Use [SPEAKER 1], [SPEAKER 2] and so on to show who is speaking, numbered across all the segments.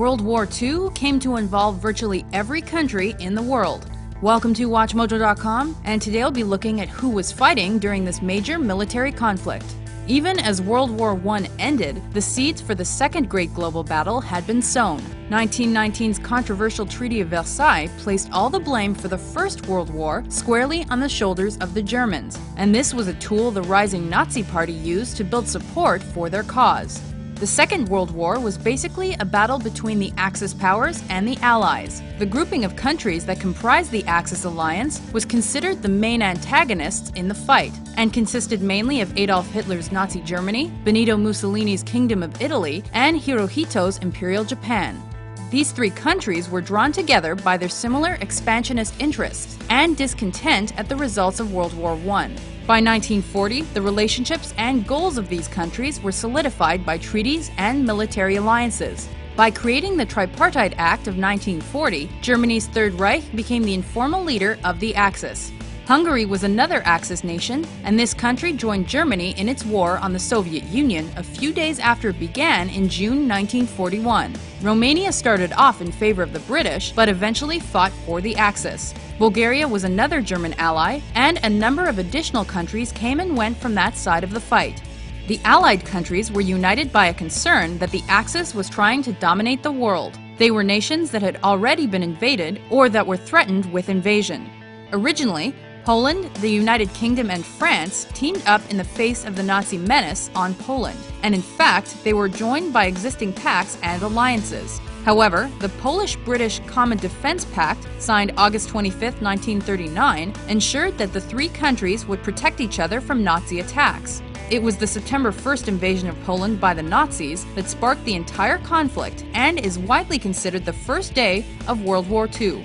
[SPEAKER 1] World War II came to involve virtually every country in the world. Welcome to WatchMojo.com, and today I'll be looking at who was fighting during this major military conflict. Even as World War I ended, the seeds for the second great global battle had been sown. 1919's controversial Treaty of Versailles placed all the blame for the First World War squarely on the shoulders of the Germans, and this was a tool the rising Nazi Party used to build support for their cause. The Second World War was basically a battle between the Axis powers and the Allies. The grouping of countries that comprised the Axis alliance was considered the main antagonists in the fight, and consisted mainly of Adolf Hitler's Nazi Germany, Benito Mussolini's Kingdom of Italy, and Hirohito's Imperial Japan. These three countries were drawn together by their similar expansionist interests and discontent at the results of World War I. By 1940, the relationships and goals of these countries were solidified by treaties and military alliances. By creating the Tripartite Act of 1940, Germany's Third Reich became the informal leader of the Axis. Hungary was another Axis nation, and this country joined Germany in its war on the Soviet Union a few days after it began in June 1941. Romania started off in favor of the British, but eventually fought for the Axis. Bulgaria was another German ally, and a number of additional countries came and went from that side of the fight. The Allied countries were united by a concern that the Axis was trying to dominate the world. They were nations that had already been invaded or that were threatened with invasion. Originally, Poland, the United Kingdom, and France teamed up in the face of the Nazi menace on Poland, and in fact, they were joined by existing pacts and alliances. However, the Polish-British Common Defense Pact, signed August 25, 1939, ensured that the three countries would protect each other from Nazi attacks. It was the September 1st invasion of Poland by the Nazis that sparked the entire conflict and is widely considered the first day of World War II.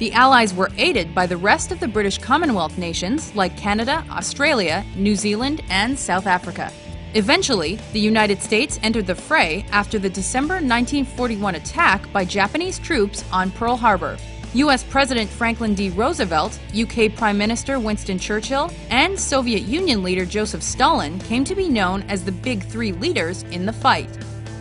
[SPEAKER 1] The Allies were aided by the rest of the British Commonwealth nations like Canada, Australia, New Zealand, and South Africa. Eventually, the United States entered the fray after the December 1941 attack by Japanese troops on Pearl Harbor. U.S. President Franklin D. Roosevelt, UK Prime Minister Winston Churchill, and Soviet Union leader Joseph Stalin came to be known as the Big Three leaders in the fight.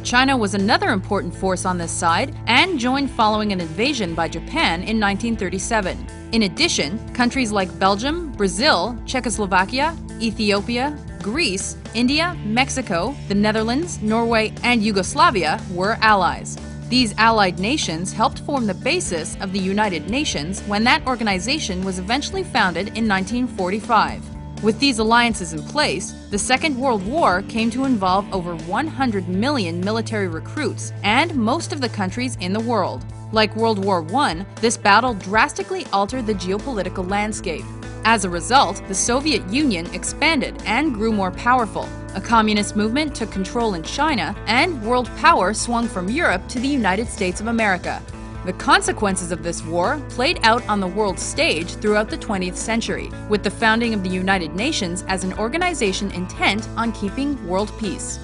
[SPEAKER 1] China was another important force on this side and joined following an invasion by Japan in 1937. In addition, countries like Belgium, Brazil, Czechoslovakia, Ethiopia, Greece, India, Mexico, the Netherlands, Norway, and Yugoslavia were allies. These allied nations helped form the basis of the United Nations when that organization was eventually founded in 1945. With these alliances in place, the Second World War came to involve over 100 million military recruits and most of the countries in the world. Like World War I, this battle drastically altered the geopolitical landscape. As a result, the Soviet Union expanded and grew more powerful. A communist movement took control in China, and world power swung from Europe to the United States of America. The consequences of this war played out on the world stage throughout the 20th century, with the founding of the United Nations as an organization intent on keeping world peace.